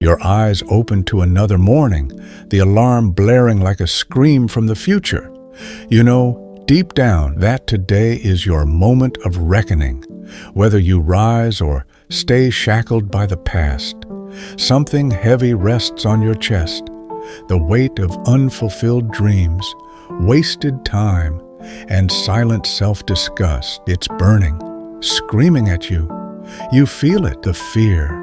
Your eyes open to another morning, the alarm blaring like a scream from the future. You know, deep down, that today is your moment of reckoning. Whether you rise or stay shackled by the past, something heavy rests on your chest. The weight of unfulfilled dreams, wasted time, and silent self-disgust. It's burning, screaming at you. You feel it, the fear.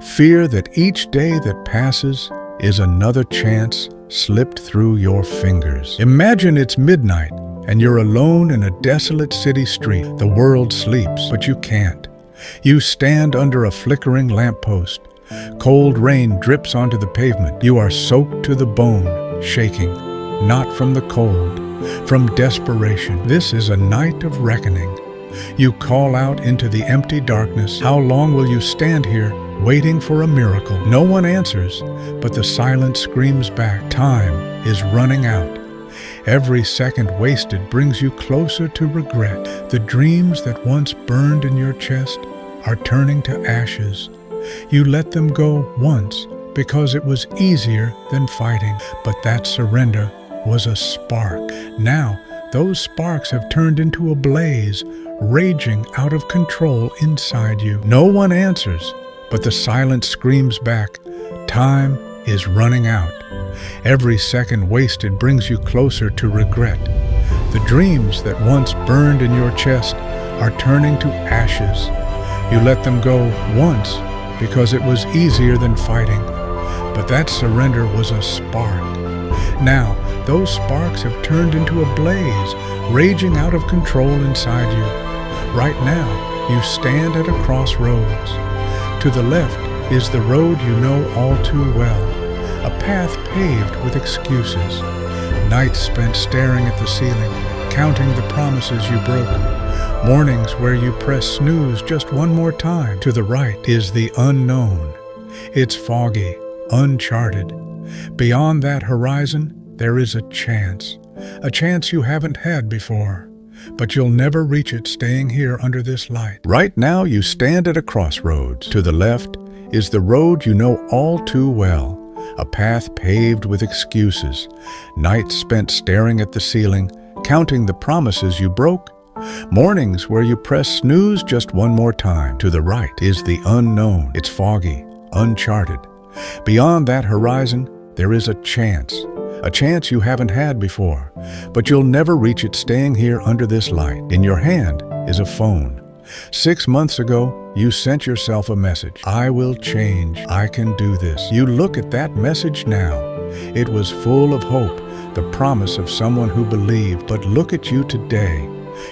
Fear that each day that passes is another chance slipped through your fingers. Imagine it's midnight and you're alone in a desolate city street. The world sleeps, but you can't. You stand under a flickering lamppost. Cold rain drips onto the pavement. You are soaked to the bone, shaking, not from the cold, from desperation. This is a night of reckoning. You call out into the empty darkness. How long will you stand here, waiting for a miracle? No one answers, but the silence screams back. Time is running out. Every second wasted brings you closer to regret. The dreams that once burned in your chest are turning to ashes. You let them go once because it was easier than fighting, but that surrender was a spark. Now, those sparks have turned into a blaze, raging out of control inside you. No one answers, but the silence screams back. Time is running out. Every second wasted brings you closer to regret. The dreams that once burned in your chest are turning to ashes. You let them go once because it was easier than fighting, but that surrender was a spark. Now, those sparks have turned into a blaze, raging out of control inside you. Right now, you stand at a crossroads. To the left is the road you know all too well, a path paved with excuses. Nights spent staring at the ceiling, counting the promises you broke. Mornings where you press snooze just one more time. To the right is the unknown. It's foggy, uncharted. Beyond that horizon, there is a chance you haven't had before. But you'll never reach it staying here under this light. Right now, you stand at a crossroads. To the left is the road you know all too well, a path paved with excuses. Nights spent staring at the ceiling, counting the promises you broke. Mornings where you press snooze just one more time. To the right is the unknown. It's foggy, uncharted. Beyond that horizon, there is a chance you haven't had before, but you'll never reach it staying here under this light. In your hand is a phone. 6 months ago, you sent yourself a message. I will change. I can do this. You look at that message now. It was full of hope, the promise of someone who believed. But look at you today.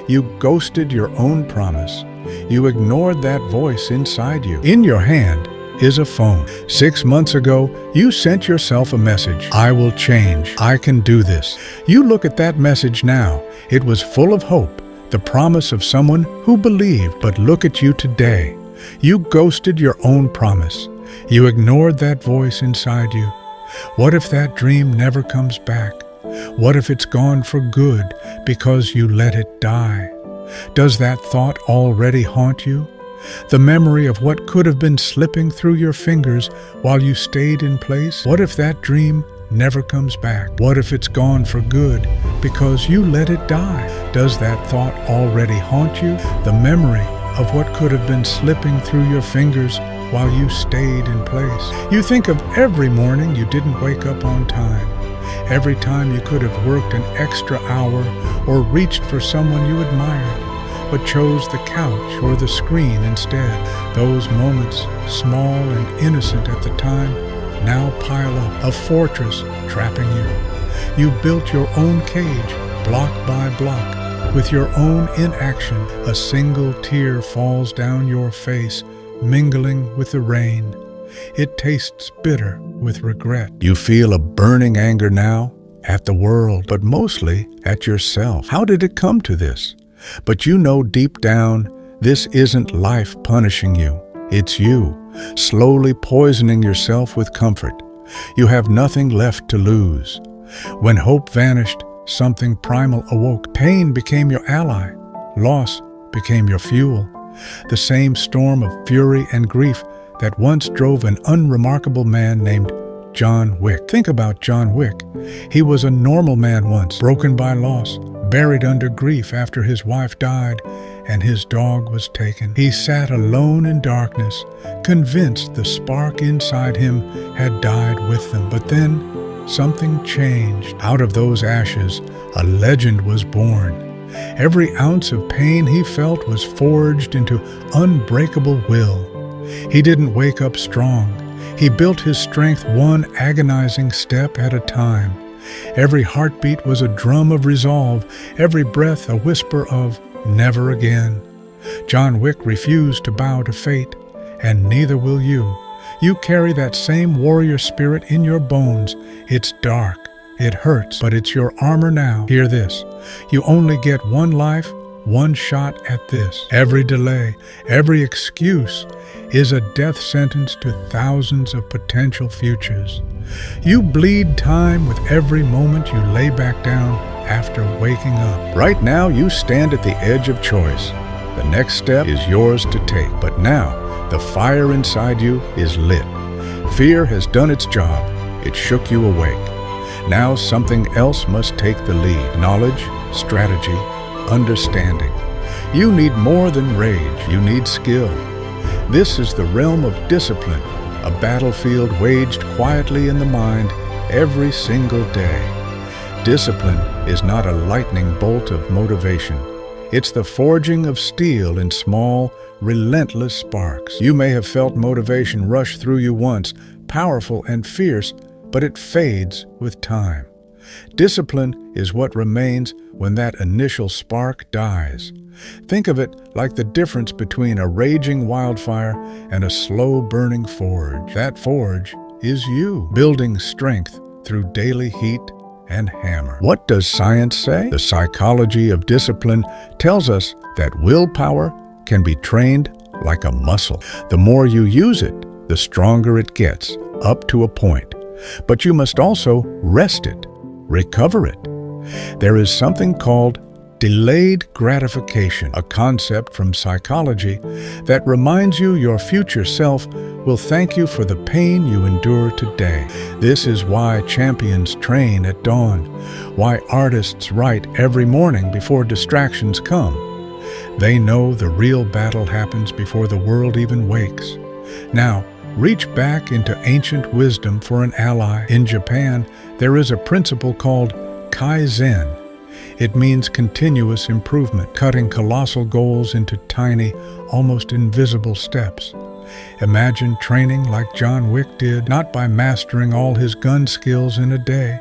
You ghosted your own promise. You ignored that voice inside you. In your hand is a phone. 6 months ago, you sent yourself a message. I will change. I can do this. You look at that message now. It was full of hope, the promise of someone who believed. But look at you today. You ghosted your own promise. You ignored that voice inside you. What if that dream never comes back? What if it's gone for good because you let it die? Does that thought already haunt you? The memory of what could have been slipping through your fingers while you stayed in place? What if that dream never comes back? What if it's gone for good because you let it die? Does that thought already haunt you? The memory of what could have been slipping through your fingers while you stayed in place? You think of every morning you didn't wake up on time. Every time you could have worked an extra hour or reached for someone you admired, but chose the couch or the screen instead. Those moments, small and innocent at the time, now pile up, a fortress trapping you. You built your own cage, block by block, with your own inaction. A single tear falls down your face, mingling with the rain. It tastes bitter with regret. You feel a burning anger now at the world, but mostly at yourself. How did it come to this? But you know deep down, this isn't life punishing you. It's you, slowly poisoning yourself with comfort. You have nothing left to lose. When hope vanished, something primal awoke. Pain became your ally. Loss became your fuel. The same storm of fury and grief that once drove an unremarkable man named John Wick. Think about John Wick. He was a normal man once, broken by loss, buried under grief after his wife died and his dog was taken. He sat alone in darkness, convinced the spark inside him had died with them. But then something changed. Out of those ashes, a legend was born. Every ounce of pain he felt was forged into unbreakable will. He didn't wake up strong. He built his strength one agonizing step at a time. Every heartbeat was a drum of resolve, every breath a whisper of never again. John Wick refused to bow to fate, and neither will you. You carry that same warrior spirit in your bones. It's dark, it hurts, but it's your armor now. Hear this. You only get one life, one shot at this. Every delay, every excuse is a death sentence to thousands of potential futures. You bleed time with every moment you lay back down after waking up. Right now, you stand at the edge of choice. The next step is yours to take, but now the fire inside you is lit. Fear has done its job. It shook you awake. Now something else must take the lead. Knowledge, strategy, understanding. You need more than rage. You need skill. This is the realm of discipline, a battlefield waged quietly in the mind every single day. Discipline is not a lightning bolt of motivation. It's the forging of steel in small, relentless sparks. You may have felt motivation rush through you once, powerful and fierce, but it fades with time. Discipline is what remains when that initial spark dies. Think of it like the difference between a raging wildfire and a slow-burning forge. That forge is you, building strength through daily heat and hammer. What does science say? The psychology of discipline tells us that willpower can be trained like a muscle. The more you use it, the stronger it gets, up to a point. But you must also rest it, recover it. There is something called delayed gratification, a concept from psychology that reminds you your future self will thank you for the pain you endure today. This is why champions train at dawn, why artists write every morning before distractions come. They know the real battle happens before the world even wakes. Now, reach back into ancient wisdom for an ally. In Japan, there is a principle called Kaizen. It means continuous improvement, cutting colossal goals into tiny, almost invisible steps. Imagine training like John Wick did, not by mastering all his gun skills in a day,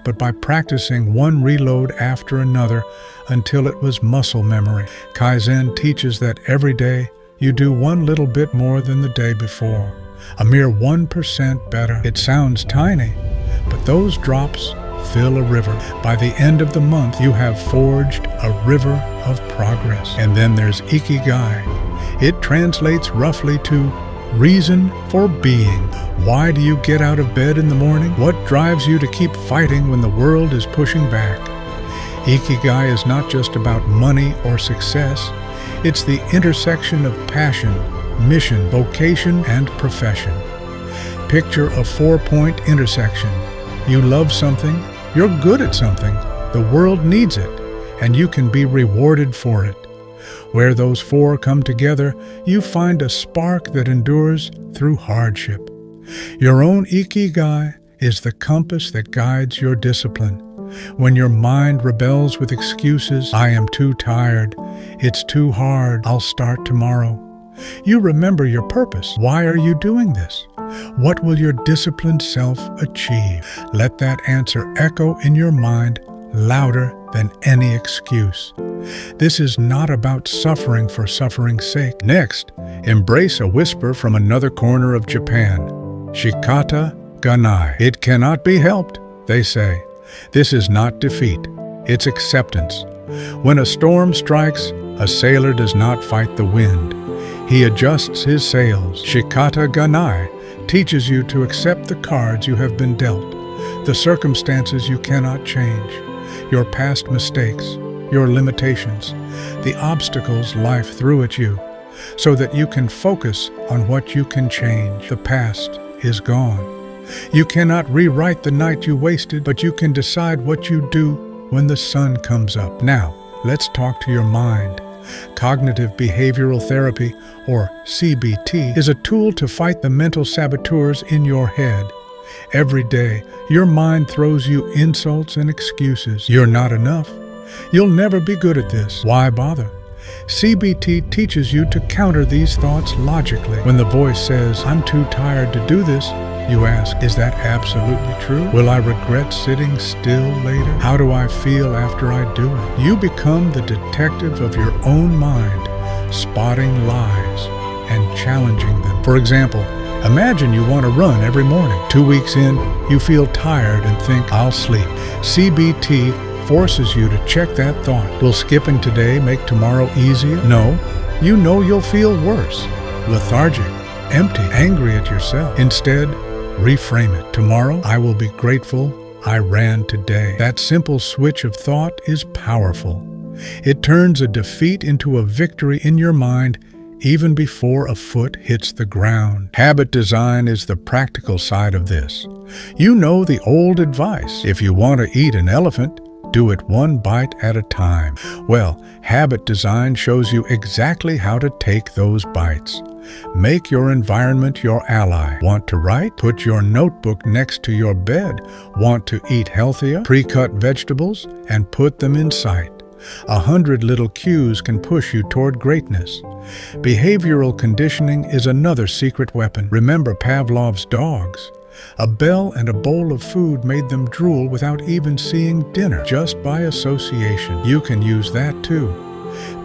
but by practicing one reload after another until it was muscle memory. Kaizen teaches that every day you do one little bit more than the day before, a mere 1% better. It sounds tiny, but those drops fill a river. By the end of the month, you have forged a river of progress. And then there's Ikigai. It translates roughly to reason for being. Why do you get out of bed in the morning? What drives you to keep fighting when the world is pushing back? Ikigai is not just about money or success. It's the intersection of passion, mission, vocation, and profession. Picture a 4-point intersection. You love something, you're good at something, the world needs it, and you can be rewarded for it. Where those 4 come together, you find a spark that endures through hardship. Your own Ikigai is the compass that guides your discipline. When your mind rebels with excuses, I am too tired, it's too hard, I'll start tomorrow, you remember your purpose. Why are you doing this? What will your disciplined self achieve? Let that answer echo in your mind louder than any excuse. This is not about suffering for suffering's sake. Next, embrace a whisper from another corner of Japan. Shikata ganai. It cannot be helped, they say. This is not defeat, it's acceptance. When a storm strikes, a sailor does not fight the wind. He adjusts his sails. Shikata ganai teaches you to accept the cards you have been dealt, the circumstances you cannot change, your past mistakes, your limitations, the obstacles life threw at you. so that you can focus on what you can change. The past is gone. You cannot rewrite the night you wasted, but you can decide what you do when the sun comes up. Now, let's talk to your mind. Cognitive behavioral therapy, or CBT, is a tool to fight the mental saboteurs in your head. Every day, your mind throws you insults and excuses. You're not enough. You'll never be good at this. Why bother? CBT teaches you to counter these thoughts logically. When the voice says, "I'm too tired to do this," you ask, is that absolutely true? Will I regret sitting still later? How do I feel after I do it? You become the detective of your own mind, spotting lies and challenging them. For example, imagine you want to run every morning. 2 weeks in, you feel tired and think, "I'll sleep." CBT forces you to check that thought. Will skipping today make tomorrow easier? No. You know you'll feel worse, lethargic, empty, angry at yourself. Instead, reframe it. Tomorrow, I will be grateful I ran today. That simple switch of thought is powerful. It turns a defeat into a victory in your mind even before a foot hits the ground. Habit design is the practical side of this. You know the old advice, if you want to eat an elephant, do it one bite at a time. Well, habit design shows you exactly how to take those bites. Make your environment your ally. Want to write? Put your notebook next to your bed. Want to eat healthier? Pre-cut vegetables and put them in sight. 100 little cues can push you toward greatness. Behavioral conditioning is another secret weapon. Remember Pavlov's dogs. A bell and a bowl of food made them drool without even seeing dinner, just by association. You can use that too.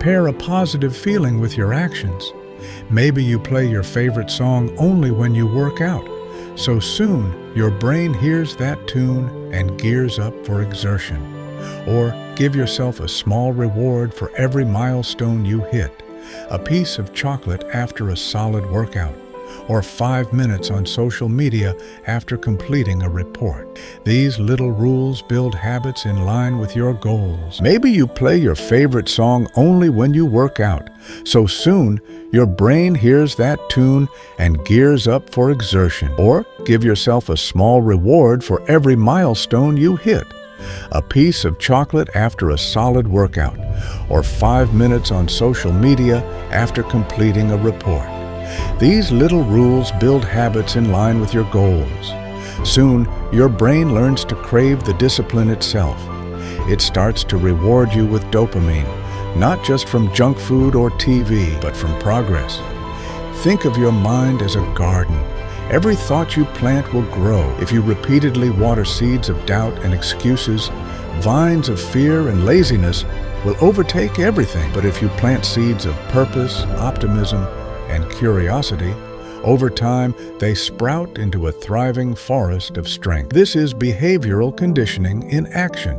Pair a positive feeling with your actions. Maybe you play your favorite song only when you work out, so soon your brain hears that tune and gears up for exertion. Or give yourself a small reward for every milestone you hit, a piece of chocolate after a solid workout, or 5 minutes on social media after completing a report. These little rules build habits in line with your goals. Maybe you play your favorite song only when you work out, so soon your brain hears that tune and gears up for exertion. Or give yourself a small reward for every milestone you hit, a piece of chocolate after a solid workout, or 5 minutes on social media after completing a report. These little rules build habits in line with your goals. Soon, your brain learns to crave the discipline itself. It starts to reward you with dopamine, not just from junk food or TV, but from progress. Think of your mind as a garden. Every thought you plant will grow. If you repeatedly water seeds of doubt and excuses, vines of fear and laziness will overtake everything. But if you plant seeds of purpose, optimism, and curiosity, over time they sprout into a thriving forest of strength. This is behavioral conditioning in action.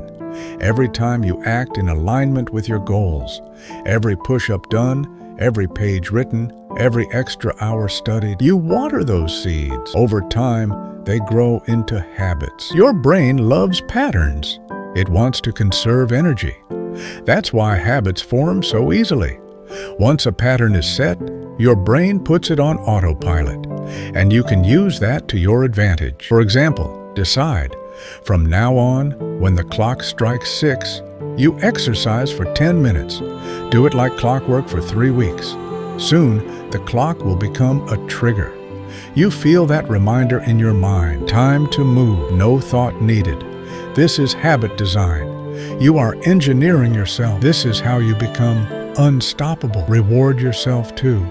Every time you act in alignment with your goals, every push-up done, every page written, every extra hour studied, you water those seeds. Over time, they grow into habits. Your brain loves patterns. It wants to conserve energy. That's why habits form so easily. Once a pattern is set, your brain puts it on autopilot, and you can use that to your advantage. For example, decide, from now on, when the clock strikes 6, you exercise for 10 minutes. Do it like clockwork for 3 weeks. Soon, the clock will become a trigger. You feel that reminder in your mind. Time to move, no thought needed. This is habit design. You are engineering yourself. This is how you become unstoppable. Reward yourself too.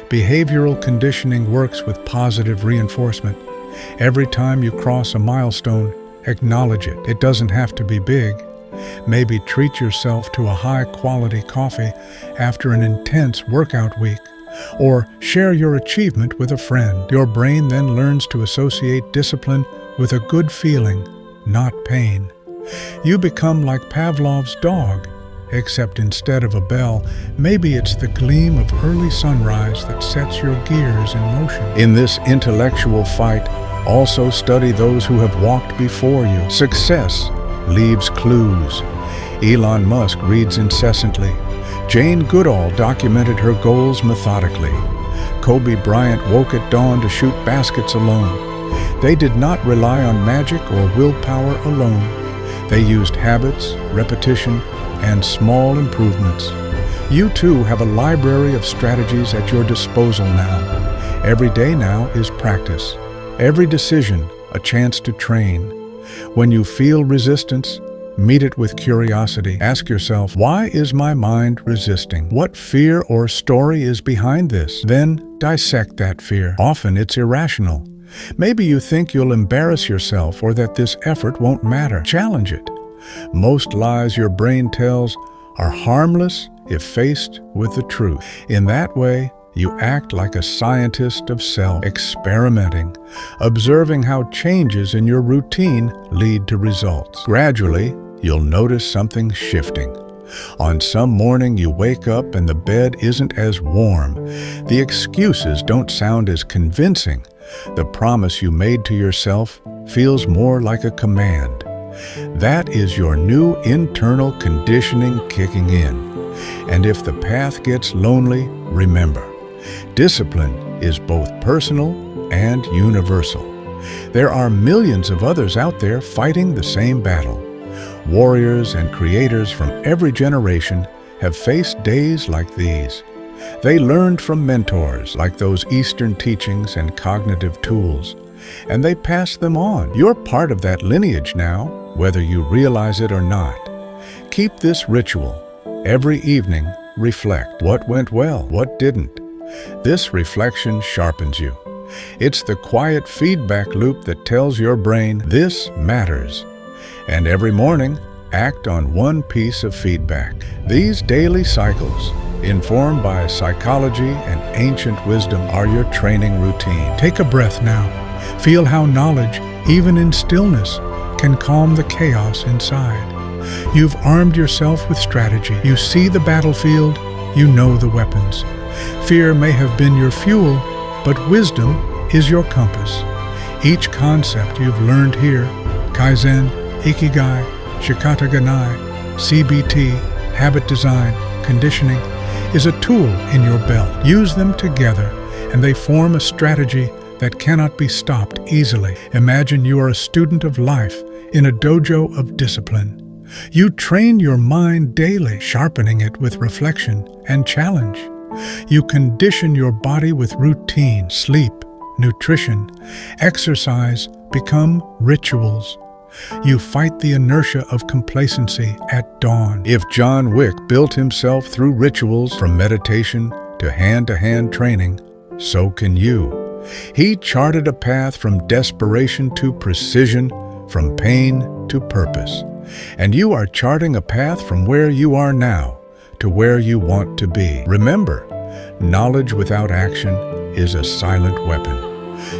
Behavioral conditioning works with positive reinforcement. Every time you cross a milestone, acknowledge it. It doesn't have to be big. Maybe treat yourself to a high-quality coffee after an intense workout week, or share your achievement with a friend. Your brain then learns to associate discipline with a good feeling, not pain. You become like Pavlov's dog, except instead of a bell, maybe it's the gleam of early sunrise that sets your gears in motion. In this intellectual fight, also study those who have walked before you. Success leaves clues. Elon Musk reads incessantly, Jane Goodall documented her goals methodically. Kobe Bryant woke at dawn to shoot baskets alone. They did not rely on magic or willpower alone. They used habits, repetition, and small improvements. You too have a library of strategies at your disposal now. Every day now is practice. Every decision a chance to train. When you feel resistance, meet it with curiosity. Ask yourself, why is my mind resisting? What fear or story is behind this? Then dissect that fear. Often it's irrational. Maybe you think you'll embarrass yourself or that this effort won't matter. Challenge it. Most lies your brain tells are harmless if faced with the truth. In that way, you act like a scientist of self, experimenting, observing how changes in your routine lead to results. Gradually, you'll notice something shifting. On some morning you wake up and the bed isn't as warm. The excuses don't sound as convincing. The promise you made to yourself feels more like a command. That is your new internal conditioning kicking in. And if the path gets lonely, remember, discipline is both personal and universal. There are millions of others out there fighting the same battle. Warriors and creators from every generation have faced days like these. They learned from mentors like those Eastern teachings and cognitive tools, and they passed them on. You're part of that lineage now, whether you realize it or not. Keep this ritual. Every evening, reflect. What went well? What didn't? This reflection sharpens you. It's the quiet feedback loop that tells your brain, this matters. And every morning, act on one piece of feedback. These daily cycles, informed by psychology and ancient wisdom, are your training routine. Take a breath now. Feel how knowledge, even in stillness, can calm the chaos inside. You've armed yourself with strategy. You see the battlefield, you know the weapons. Fear may have been your fuel, but wisdom is your compass. Each concept you've learned here, Kaizen, Ikigai, Shikata, CBT, habit design, conditioning, is a tool in your belt. Use them together, and they form a strategy that cannot be stopped easily. Imagine you are a student of life in a dojo of discipline. You train your mind daily, sharpening it with reflection and challenge. You condition your body with routine, sleep, nutrition, exercise become rituals. You fight the inertia of complacency at dawn. If John Wick built himself through rituals from meditation to hand-to-hand training, so can you. He charted a path from desperation to precision, from pain to purpose. And you are charting a path from where you are now to where you want to be. Remember, knowledge without action is a silent weapon.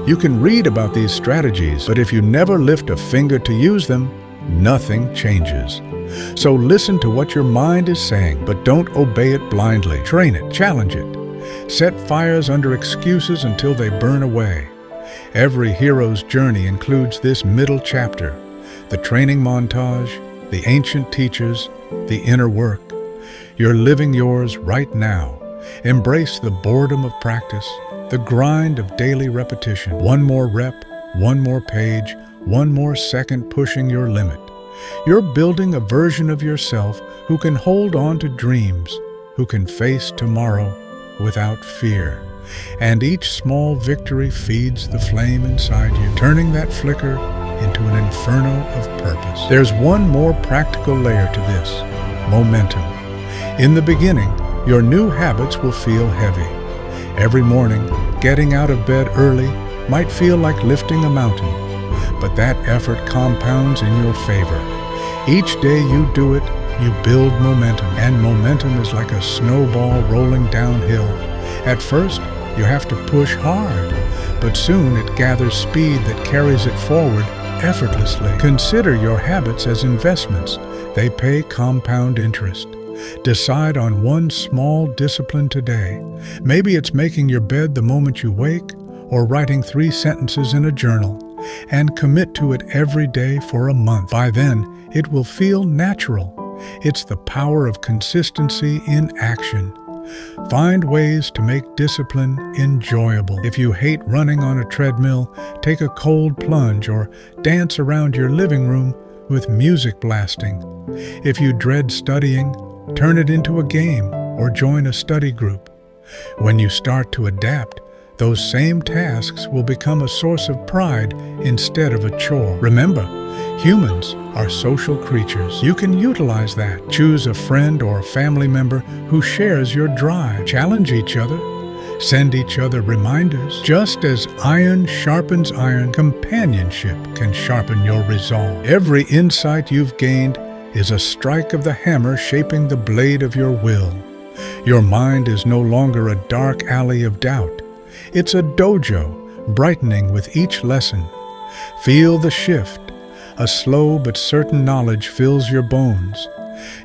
You can read about these strategies, but if you never lift a finger to use them, nothing changes. So listen to what your mind is saying, but don't obey it blindly. Train it, challenge it. Set fires under excuses until they burn away. Every hero's journey includes this middle chapter, the training montage, the ancient teachers, the inner work. You're living yours right now. Embrace the boredom of practice, the grind of daily repetition. One more rep, one more page, one more second pushing your limit. You're building a version of yourself who can hold on to dreams, who can face tomorrow without fear. And each small victory feeds the flame inside you, turning that flicker into an inferno of purpose. There's one more practical layer to this: momentum. In the beginning, your new habits will feel heavy. Every morning, getting out of bed early might feel like lifting a mountain, but that effort compounds in your favor. Each day you do it, you build momentum, and momentum is like a snowball rolling downhill. At first, you have to push hard, but soon it gathers speed that carries it forward effortlessly. Consider your habits as investments. They pay compound interest. Decide on one small discipline today. Maybe it's making your bed the moment you wake, or writing 3 sentences in a journal, and commit to it every day for a month. By then, it will feel natural. It's the power of consistency in action. Find ways to make discipline enjoyable. If you hate running on a treadmill, take a cold plunge or dance around your living room with music blasting. If you dread studying, turn it into a game or join a study group. When you start to adapt, those same tasks will become a source of pride instead of a chore. Remember, humans are social creatures. You can utilize that. Choose a friend or family member who shares your drive. Challenge each other. Send each other reminders. Just as iron sharpens iron, companionship can sharpen your resolve. Every insight you've gained is a strike of the hammer shaping the blade of your will. Your mind is no longer a dark alley of doubt. It's a dojo, brightening with each lesson. Feel the shift. A slow but certain knowledge fills your bones.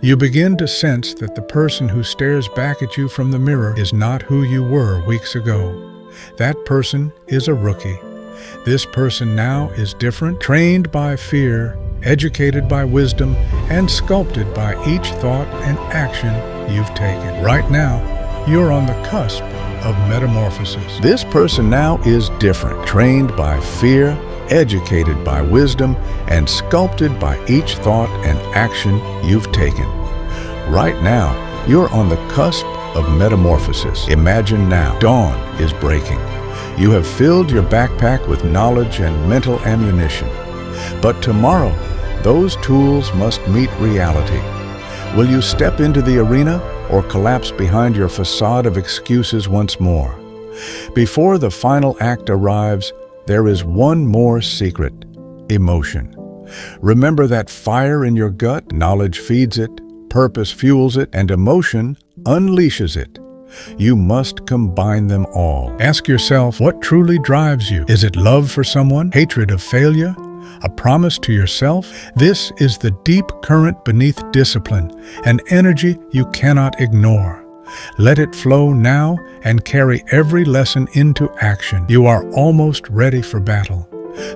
You begin to sense that the person who stares back at you from the mirror is not who you were weeks ago. That person is a rookie. This person now is different, trained by fear, educated by wisdom, and sculpted by each thought and action you've taken. Right now, you're on the cusp of metamorphosis. This person now is different, trained by fear, educated by wisdom, and sculpted by each thought and action you've taken. Right now, you're on the cusp of metamorphosis. Imagine now, dawn is breaking. You have filled your backpack with knowledge and mental ammunition. But tomorrow, those tools must meet reality. Will you step into the arena or collapse behind your facade of excuses once more? Before the final act arrives, there is one more secret: emotion. Remember that fire in your gut? Knowledge feeds it, purpose fuels it, and emotion unleashes it. You must combine them all. Ask yourself, what truly drives you? Is it love for someone? Hatred of failure? A promise to yourself? This is the deep current beneath discipline, an energy you cannot ignore. Let it flow now and carry every lesson into action. You are almost ready for battle.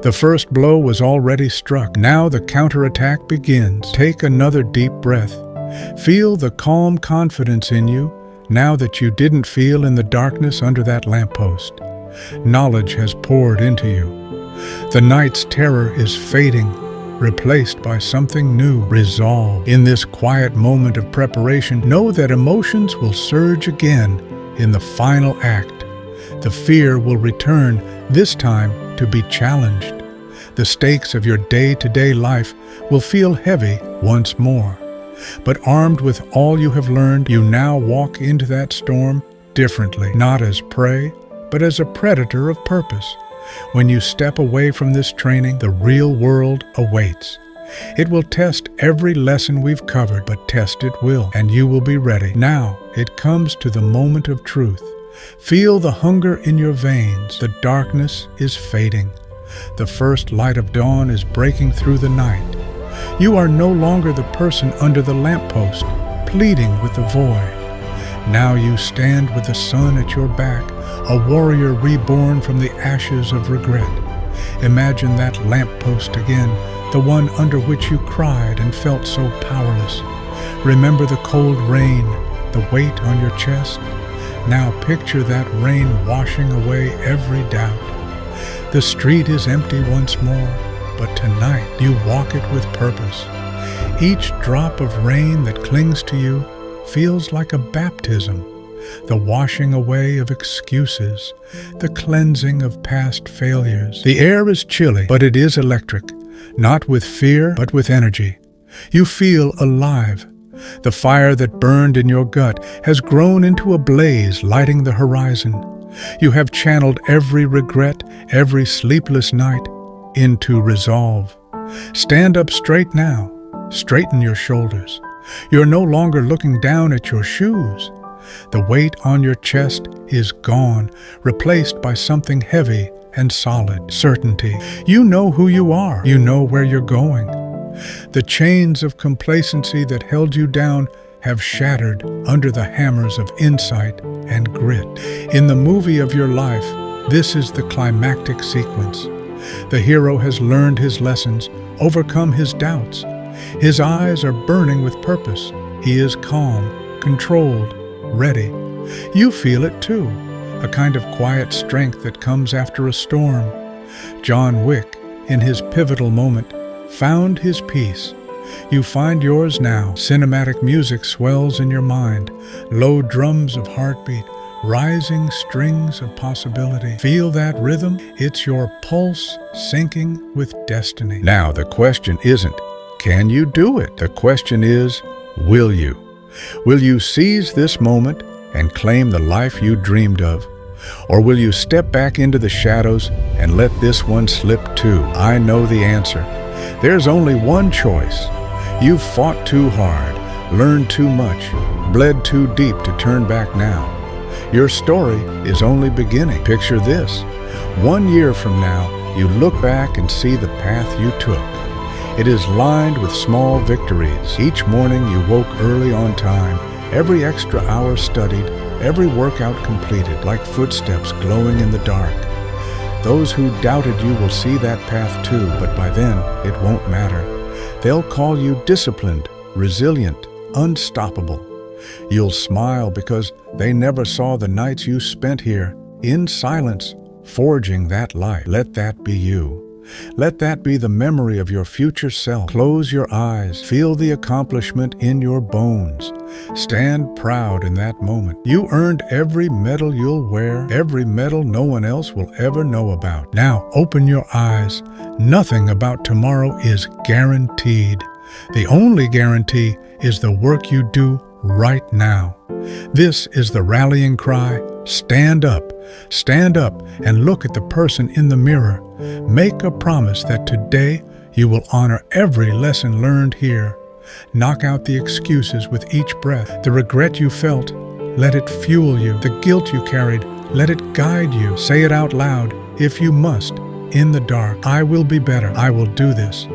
The first blow was already struck. Now the counterattack begins. Take another deep breath. Feel the calm confidence in you, now that you didn't feel in the darkness under that lamppost. Knowledge has poured into you. The night's terror is fading, replaced by something new, resolve. In this quiet moment of preparation, know that emotions will surge again in the final act. The fear will return, this time to be challenged. The stakes of your day-to-day life will feel heavy once more. But armed with all you have learned, you now walk into that storm differently, not as prey, but as a predator of purpose. When you step away from this training, the real world awaits. It will test every lesson we've covered, but test it will, and you will be ready. Now, it comes to the moment of truth. Feel the hunger in your veins. The darkness is fading. The first light of dawn is breaking through the night. You are no longer the person under the lamppost, pleading with the void. Now you stand with the sun at your back, a warrior reborn from the ashes of regret. Imagine that lamppost again, the one under which you cried and felt so powerless. Remember the cold rain, the weight on your chest? Now picture that rain washing away every doubt. The street is empty once more, but tonight you walk it with purpose. Each drop of rain that clings to you feels like a baptism, the washing away of excuses, the cleansing of past failures. The air is chilly, but it is electric, not with fear, but with energy. You feel alive. The fire that burned in your gut has grown into a blaze lighting the horizon. You have channeled every regret, every sleepless night, into resolve. Stand up straight now. Straighten your shoulders. You're no longer looking down at your shoes. The weight on your chest is gone, replaced by something heavy and solid. Certainty. You know who you are. You know where you're going. The chains of complacency that held you down have shattered under the hammers of insight and grit. In the movie of your life, this is the climactic sequence. The hero has learned his lessons, overcome his doubts. His eyes are burning with purpose. He is calm, controlled, ready. You feel it too, a kind of quiet strength that comes after a storm. John Wick, in his pivotal moment, found his peace. You find yours now. Cinematic music swells in your mind, low drums of heartbeat, rising strings of possibility. Feel that rhythm? It's your pulse syncing with destiny. Now, the question isn't, can you do it? The question is, will you? Will you seize this moment and claim the life you dreamed of? Or will you step back into the shadows and let this one slip too? I know the answer. There's only one choice. You've fought too hard, learned too much, bled too deep to turn back now. Your story is only beginning. Picture this. 1 year from now, you look back and see the path you took. It is lined with small victories. Each morning you woke early on time, every extra hour studied, every workout completed, like footsteps glowing in the dark. Those who doubted you will see that path too, but by then it won't matter. They'll call you disciplined, resilient, unstoppable. You'll smile because they never saw the nights you spent here, in silence, forging that life. Let that be you. Let that be the memory of your future self. Close your eyes, feel the accomplishment in your bones. Stand proud in that moment. You earned every medal you'll wear, every medal no one else will ever know about. Now open your eyes. Nothing about tomorrow is guaranteed. The only guarantee is the work you do right now. This is the rallying cry. Stand up and look at the person in the mirror. Make a promise that today you will honor every lesson learned here. Knock out the excuses with each breath. The regret you felt, let it fuel you. The guilt you carried, let it guide you. Say it out loud, if you must, in the dark. I will be better. I will do this.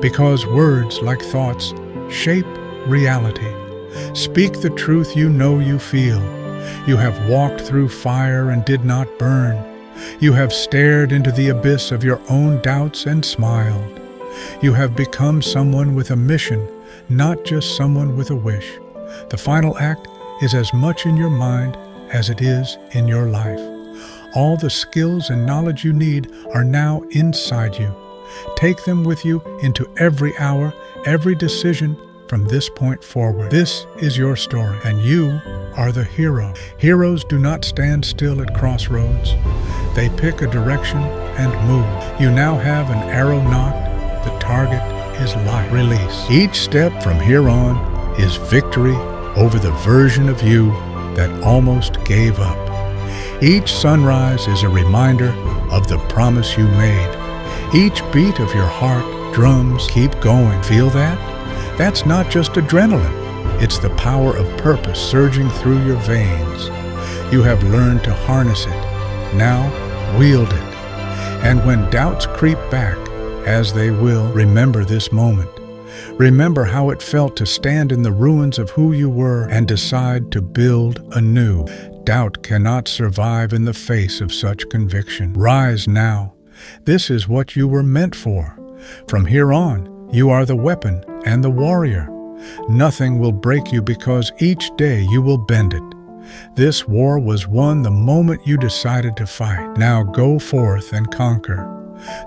Because words, like thoughts, shape reality. Speak the truth you know you feel. You have walked through fire and did not burn. You have stared into the abyss of your own doubts and smiled. You have become someone with a mission, not just someone with a wish. The final act is as much in your mind as it is in your life. All the skills and knowledge you need are now inside you. Take them with you into every hour, every decision from this point forward. This is your story, and you are the hero. Heroes do not stand still at crossroads. They pick a direction and move. You now have an arrow nocked. The target is life. Release. Each step from here on is victory over the version of you that almost gave up. Each sunrise is a reminder of the promise you made. Each beat of your heart drums keep going. Feel that? That's not just adrenaline. It's the power of purpose surging through your veins. You have learned to harness it. Now, wield it. And when doubts creep back, as they will, remember this moment. Remember how it felt to stand in the ruins of who you were and decide to build anew. Doubt cannot survive in the face of such conviction. Rise now. This is what you were meant for. From here on, you are the weapon and the warrior. Nothing will break you because each day you will bend it. This war was won the moment you decided to fight. Now go forth and conquer.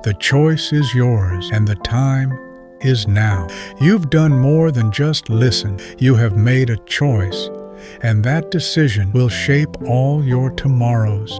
The choice is yours and the time is now. You've done more than just listen. You have made a choice, and that decision will shape all your tomorrows.